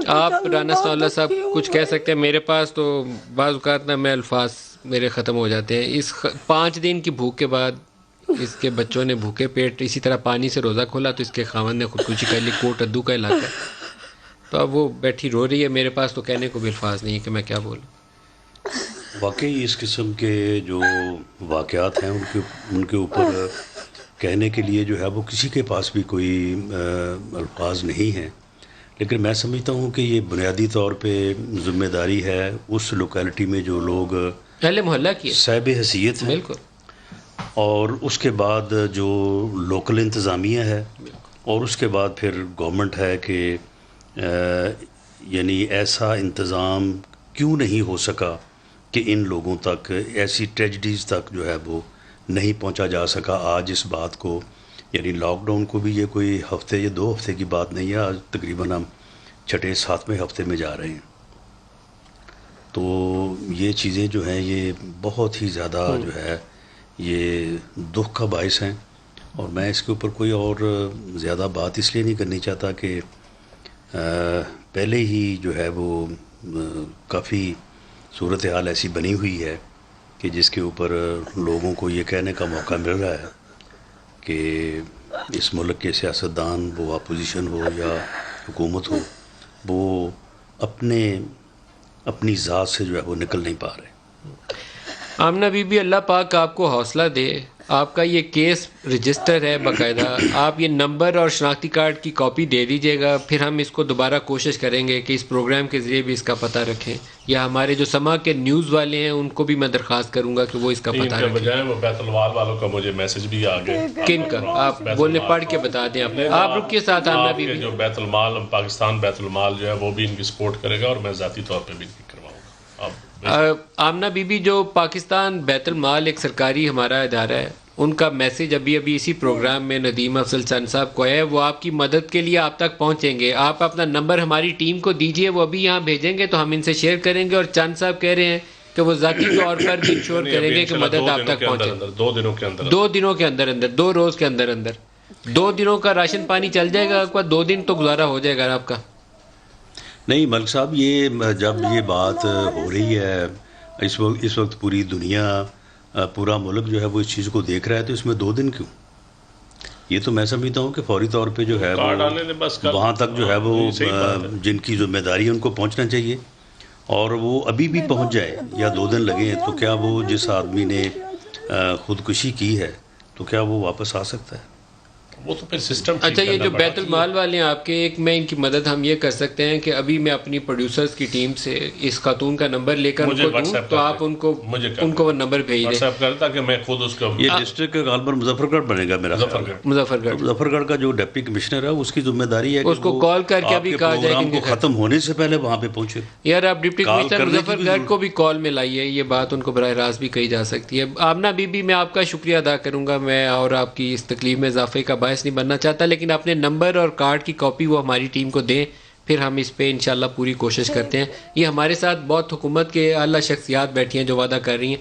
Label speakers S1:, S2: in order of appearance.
S1: آپ رانا ثناء اللہ صاحب کچھ کہہ سکتے ہیں؟ میرے پاس تو بعض اوقات نا میں الفاظ میرے ختم ہو جاتے ہیں. اس 5 دن کی بھوک کے بعد اس کے بچوں نے بھوکے پیٹ اسی طرح پانی سے روزہ کھولا تو اس کے خاوند نے خودکشی کر لی. کوٹ ادو کا علاقہ ہے. تو اب وہ بیٹھی رو رہی ہے. میرے پاس تو کہنے کو بھی الفاظ نہیں ہے کہ میں کیا بولوں.
S2: واقعی اس قسم کے جو واقعات ہیں ان کے اوپر کہنے کے لیے جو ہے وہ کسی کے پاس بھی کوئی الفاظ نہیں ہیں. لیکن میں سمجھتا ہوں کہ یہ بنیادی طور پہ ذمہ داری ہے اس لوکیلٹی میں جو لوگ
S1: اہل محلہ کی ہے.
S2: صاحب حیثیت ہیں،
S1: بالکل.
S2: اور اس کے بعد جو لوکل انتظامیہ ہے، اور اس کے بعد پھر گورنمنٹ ہے کہ یعنی ایسا انتظام کیوں نہیں ہو سکا کہ ان لوگوں تک ایسی ٹریجڈیز تک جو ہے وہ نہیں پہنچا جا سکا. آج اس بات کو یعنی لاک ڈاؤن کو بھی یہ کوئی ہفتے یا 2 ہفتے کی بات نہیں ہے. آج تقریباً ہم 6-7ویں ہفتے میں جا رہے ہیں. تو یہ چیزیں جو ہیں یہ بہت ہی زیادہ جو ہے یہ دکھ کا باعث ہیں. اور میں اس کے اوپر کوئی اور زیادہ بات اس لیے نہیں کرنی چاہتا کہ پہلے ہی جو ہے وہ کافی صورتحال ایسی بنی ہوئی ہے کہ جس کے اوپر لوگوں کو یہ کہنے کا موقع مل رہا ہے کہ اس ملک کے سیاستدان، وہ اپوزیشن ہو یا حکومت ہو، وہ اپنی ذات سے جو ہے وہ نکل نہیں پا رہے.
S1: آمنہ بی بی اللہ پاک آپ کو حوصلہ دے. آپ کا یہ کیس رجسٹر ہے باقاعدہ. آپ یہ نمبر اور شناختی کارڈ کی کاپی دے دیجیے گا. پھر ہم اس کو دوبارہ کوشش کریں گے کہ اس پروگرام کے ذریعے بھی اس کا پتہ رکھیں. یا ہمارے جو سما کے نیوز والے ہیں ان کو بھی میں درخواست کروں گا کہ وہ اس کا پتہ رکھیں.
S3: بجائے وہ بیت المال والوں کا مجھے میسج بھی آ گئے.
S1: کن کا؟ آپ بولنے پڑھ کے بتا دیں. آپ رکیے ساتھ آمنہ بی بی.
S3: جو بیت المال پاکستان بیت المال جو ہے وہ بھی ان کی سپورٹ کرے گا، اور میں ذاتی طور پہ بھی کرواؤں گا.
S1: آمنہ بی بی جو پاکستان بیت المال ایک سرکاری ہمارا ادارہ ہے، ان کا میسج ابھی اسی پروگرام میں ندیم افضل چند صاحب کو ہے. وہ آپ کی مدد کے لیے آپ تک پہنچیں گے. آپ اپنا نمبر ہماری ٹیم کو دیجئے، وہ ابھی یہاں بھیجیں گے تو ہم ان سے شیئر کریں گے. اور چند صاحب کہہ رہے ہیں کہ وہ ذاتی طور پر بھی انشور کریں گے کہ مدد آپ تک پہنچے.
S3: 2 دنوں کے اندر
S1: 2 دنوں کے اندر اندر 2 روز کے اندر اندر 2 دنوں کا راشن پانی چل جائے گا آپ کا. 2 دن تو گزارا ہو جائے گا آپ کا.
S2: نہیں ملک صاحب، یہ جب یہ بات ہو رہی ہے اس وقت پوری دنیا، پورا ملک جو ہے وہ اس چیز کو دیکھ رہا ہے، تو اس میں 2 دن کیوں؟ یہ تو میں سمجھتا ہوں کہ فوری طور پہ جو ہے وہ وہاں تک جو ہے وہ جن کی ذمہ داری ہے ان کو پہنچنا چاہیے. اور وہ ابھی بھی پہنچ جائے یا 2 دن لگیں تو کیا وہ جس آدمی نے خودکشی کی ہے تو کیا وہ واپس آ سکتا ہے؟
S3: وہ تو پھر سسٹم.
S1: اچھا، یہ جو بیت المال والے ہیں آپ کے، ایک میں ان کی مدد ہم یہ کر سکتے ہیں کہ ابھی میں اپنی پروڈیوسرز کی ٹیم سے اس خاتون کا نمبر لے کر ان کو دوں تو آپ ان کو وہ نمبر بھیج دیں.
S3: واٹس ایپ کرتا کہ میں خود اس کو.
S2: یہ ڈسٹرکٹ غالباً مظفر گڑھ بنے گا میرا. مظفر گڑھ کا جو ڈپٹی کمشنر ہے اس کی ذمہ داری ہے کہ
S1: اس کو کال کر کے ابھی کہا جائے کہ
S2: ختم ہونے سے پہلے وہاں پہ پہنچے.
S1: یار آپ ڈپٹی کمشنر مظفر گڑھ کو بھی کال میں لائیے. یہ بات ان کو براہ راست بھی کہی جا سکتی ہے. آمنہ بی بی میں آپ کا شکریہ ادا کروں گا. میں اور آپ کی اس تکلیف میں اضافے کا باعث نہیں بننا چاہتا، لیکن اپنے نمبر اور کارڈ کی کاپی وہ ہماری ٹیم کو دیں. پھر ہم اس پہ انشاءاللہ پوری کوشش کرتے ہیں. یہ ہمارے ساتھ بہت حکومت کے اعلیٰ شخصیات بیٹھی ہیں جو وعدہ کر رہی ہیں.